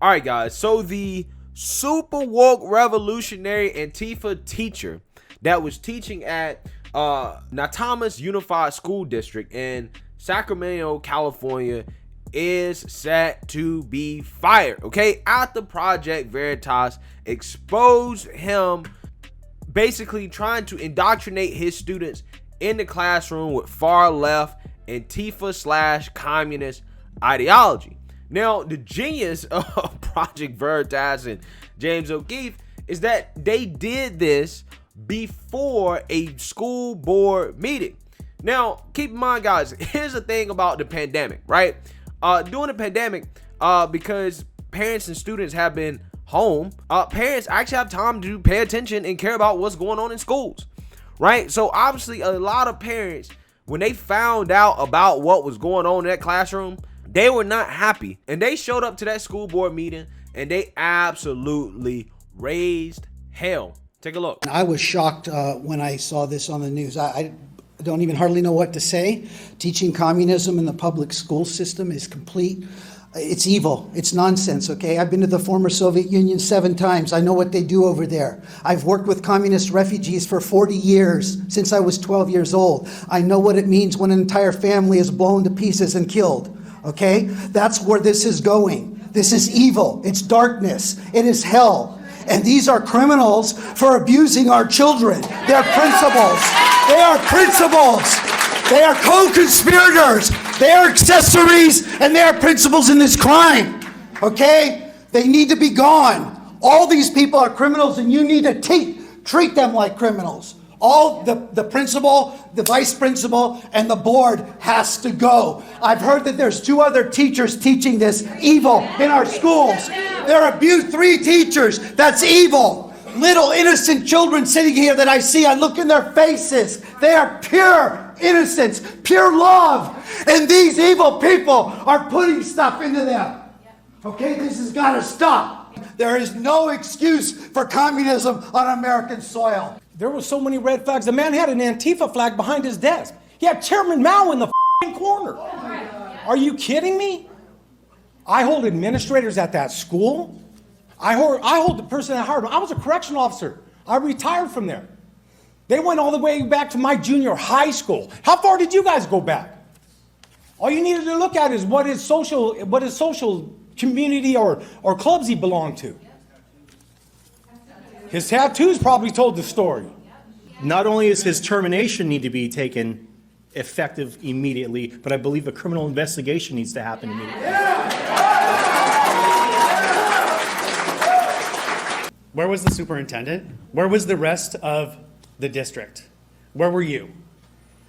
All right, guys. So the super woke revolutionary Antifa teacher that was teaching at Natamas Unified School District in Sacramento, California, is set to be fired. Okay, after Project Veritas exposed him basically trying to indoctrinate his students in the classroom with far left Antifa/communist ideology. Now, the genius of Project Veritas and James O'Keefe is that they did this before a school board meeting. Now, keep in mind, guys, here's the thing about the pandemic, right? During the pandemic, because parents and students have been home, parents actually have time to pay attention and care about what's going on in schools, right? So obviously, a lot of parents, when they found out about what was going on in that classroom, they were not happy, and they showed up to that school board meeting and they absolutely raised hell. Take a look. I was shocked when I saw this on the news. I don't even hardly know what to say. Teaching communism in the public school system is complete. It's evil. It's nonsense, okay? I've been to the former Soviet Union 7 times. I know what they do over there. I've worked with communist refugees for 40 years, since I was 12 years old. I know what it means when an entire family is blown to pieces and killed, okay? That's where this is going. This is evil. It's darkness. It is hell. And these are criminals for abusing our children. They're principals. They are principals. They are co-conspirators. They are accessories, and they are principals in this crime. Okay? They need to be gone. All these people are criminals, and you need to treat them like criminals. All the principal, the vice principal, and the board has to go. I've heard that there's 2 other teachers teaching this evil in our schools. There are 3 teachers. That's evil. Little innocent children sitting here that I see, I look in their faces. They are pure innocence, pure love. And these evil people are putting stuff into them. Okay, this has got to stop. There is no excuse for communism on American soil. There were so many red flags. The man had an Antifa flag behind his desk. He had Chairman Mao in the corner. Are you kidding me? I hold administrators at that school. I hold the person that hired him. I was a correctional officer. I retired from there. They went all the way back to my junior high school. How far did you guys go back? All you needed to look at is what his social community or clubs he belonged to. His tattoos probably told the story. Not only does his termination need to be taken effective immediately, but I believe a criminal investigation needs to happen immediately. Where was the superintendent? Where was the rest of the district? Where were you?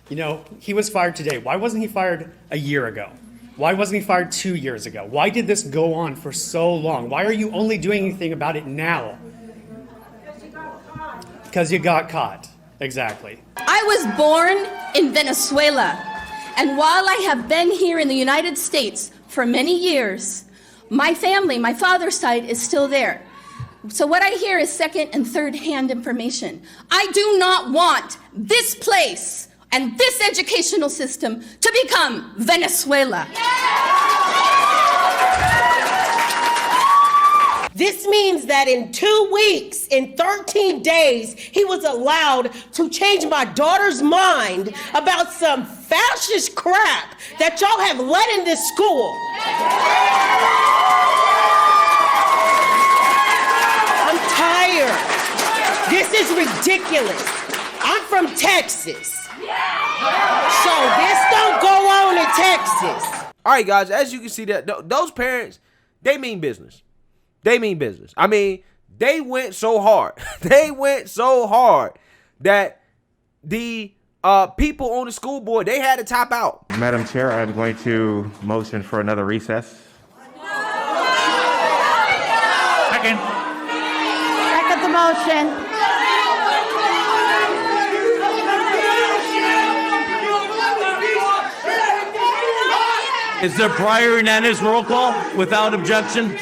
You know, he was fired today. Why wasn't he fired a year ago? Why wasn't he fired 2 years ago? Why did this go on for so long? Why are you only doing anything about it now? Because you got caught. Exactly. I was born in Venezuela, and while I have been here in the United States for many years, my family, my father's side, is still there. So what I hear is second and third hand information. I do not want this place and this educational system to become Venezuela. This means that in 2 weeks, in 13 days, he was allowed to change my daughter's mind about some fascist crap that y'all have let in this school. I'm tired. This is ridiculous. I'm from Texas. So this don't go on in Texas. All right, guys, as you can see, that those parents, they mean business. They mean business. I mean, they went so hard. They went so hard that the people on the school board, they had to tap out. Madam Chair, I'm going to motion for another recess. Second. Second the motion. Is there prior unanimous roll call without objection?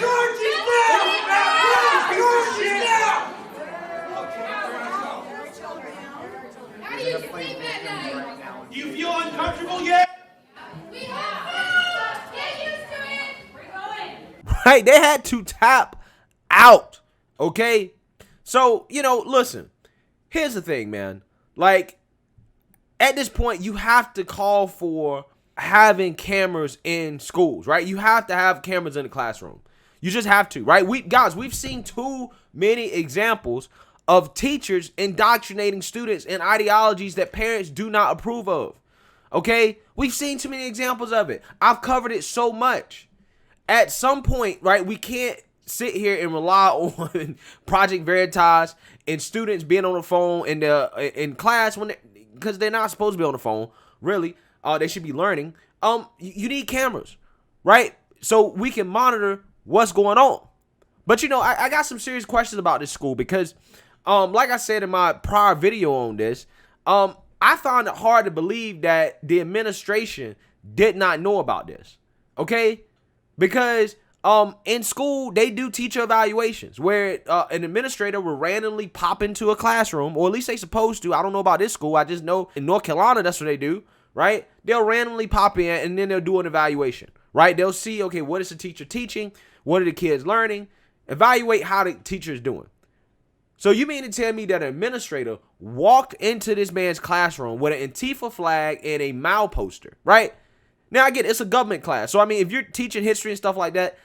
Do you feel uncomfortable yet? right? They had to tap out, okay? So, listen, here's the thing, man. Like, at this point, you have to call for having cameras in schools, right? You have to have cameras in the classroom. You just have to, right? We've seen too many examples of teachers indoctrinating students in ideologies that parents do not approve of. Okay? We've seen too many examples of it. I've covered it so much. At some point, right, we can't sit here and rely on Project Veritas and students being on the phone in class because they're not supposed to be on the phone, really. They should be learning. You need cameras, right? So we can monitor what's going on. But I got some serious questions about this school because, like I said in my prior video on this, I found it hard to believe that the administration did not know about this. Okay, because in school they do teacher evaluations where an administrator will randomly pop into a classroom, or at least they supposed to. I don't know about this school. I just know in North Carolina that's what they do. Right? They'll randomly pop in and then they'll do an evaluation. Right? They'll see, okay, what is the teacher teaching? What are the kids learning? Evaluate how the teacher is doing. So you mean to tell me that an administrator walked into this man's classroom with an Antifa flag and a Mao poster, right? Now, I get it, it's a government class. So, I mean, if you're teaching history and stuff like that,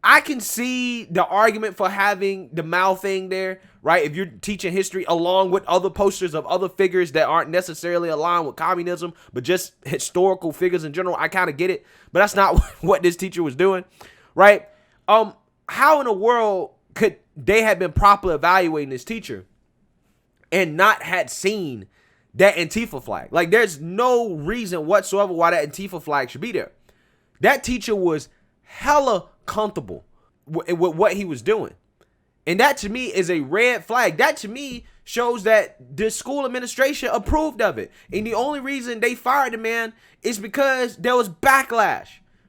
I can see the argument for having the Mao thing there, right? If you're teaching history along with other posters of other figures that aren't necessarily aligned with communism, but just historical figures in general, I kind of get it. But that's not what this teacher was doing, right? How in the world could they have been properly evaluating this teacher and not had seen that Antifa flag? Like, there's no reason whatsoever why that Antifa flag should be there. That teacher was hella comfortable with what he was doing. And that to me is a red flag. That to me shows that the school administration approved of it. And the only reason they fired the man is because there was backlash,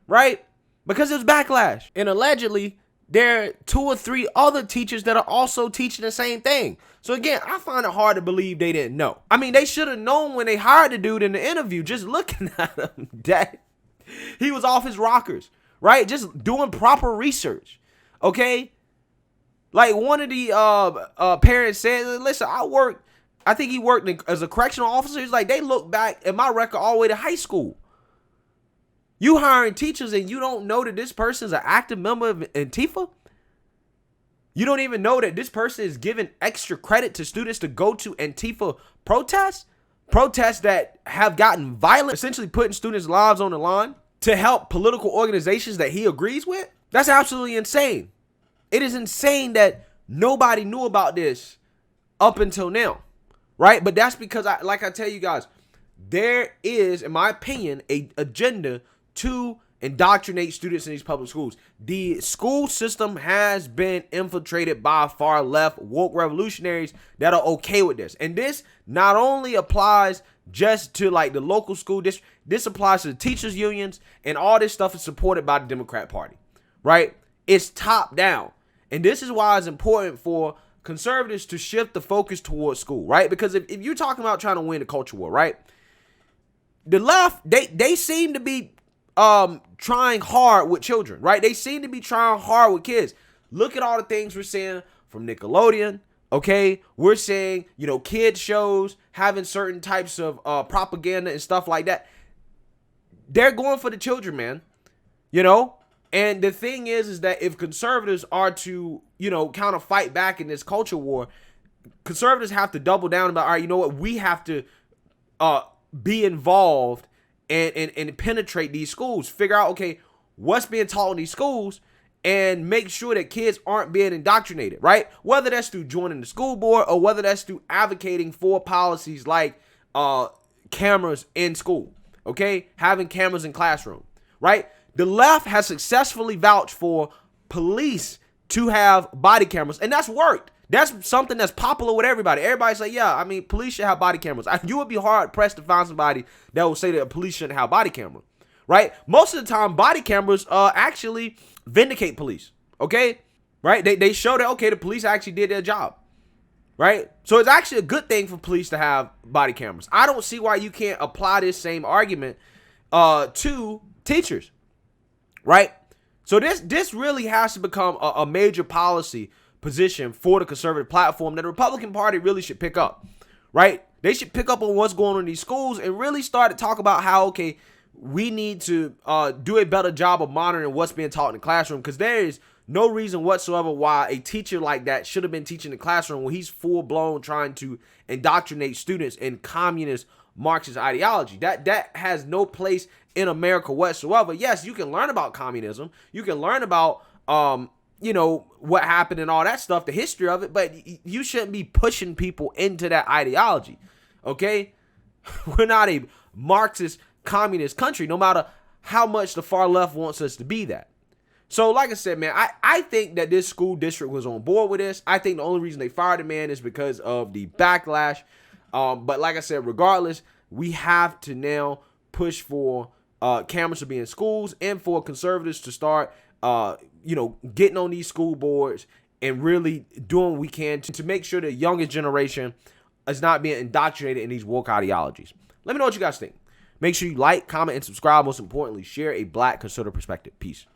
right? Because there was backlash. And allegedly, there are 2 or 3 other teachers that are also teaching the same thing. So again, I find it hard to believe they didn't know. I mean, they should have known when they hired the dude in the interview, just looking at him, that he was off his rockers, right? Just doing proper research, okay? Like one of the parents said, listen, I think he worked as a correctional officer. He's like, they look back at my record all the way to high school. You hiring teachers and you don't know that this person's an active member of Antifa? You don't even know that this person is giving extra credit to students to go to Antifa protests? Protests that have gotten violent, essentially putting students' lives on the line to help political organizations that he agrees with? That's absolutely insane. It is insane that nobody knew about this up until now, right? But that's because, like I tell you guys, there is, in my opinion, an agenda to indoctrinate students in these public schools. The school system has been infiltrated by far left woke revolutionaries that are okay with this. And this not only applies just to like the local school district, this applies to the teachers unions, and all this stuff is supported by the Democrat Party, right? It's top down. And this is why it's important for conservatives to shift the focus towards school, right? Because if you're talking about trying to win the culture war, right? The left, they seem to be trying hard with children, right? They seem to be trying hard with kids. Look at all the things we're seeing from Nickelodeon, okay? We're seeing, kids shows having certain types of propaganda and stuff like that. They're going for the children, man, And the thing is that if conservatives are to, kind of fight back in this culture war, conservatives have to double down about, all right, you know what? We have to be involved and penetrate these schools, figure out, okay, what's being taught in these schools, and make sure that kids aren't being indoctrinated, right? Whether that's through joining the school board or whether that's through advocating for policies like cameras in school, okay? Having cameras in classroom, right? The left has successfully vouched for police to have body cameras, and that's worked. That's something that's popular with everybody. Everybody's like, yeah, I mean, police should have body cameras. You would be hard pressed to find somebody that will say that police shouldn't have a body camera, right? Most of the time, body cameras actually vindicate police, okay? Right? They show that, okay, the police actually did their job, right? So it's actually a good thing for police to have body cameras. I don't see why you can't apply this same argument to teachers, right? So this really has to become a major policy position for the conservative platform that the Republican Party really should pick up, right? They should pick up on what's going on in these schools and really start to talk about how, okay, we need to do a better job of monitoring what's being taught in the classroom, because there is no reason whatsoever why a teacher like that should have been teaching the classroom when he's full-blown trying to indoctrinate students in communist Marxist ideology. That has no place in America whatsoever. Yes, you can learn about communism. You can learn about, what happened and all that stuff, the history of it, but you shouldn't be pushing people into that ideology, okay? We're not a Marxist communist country, no matter how much the far left wants us to be that. So like I said, man, I think that this school district was on board with this. I think the only reason they fired the man is because of the backlash. But like I said, regardless, we have to now push for cameras to be in schools and for conservatives to start, getting on these school boards and really doing what we can to make sure the youngest generation is not being indoctrinated in these woke ideologies. Let me know what you guys think. Make sure you like, comment, and subscribe. Most importantly, share a Black conservative perspective. Peace.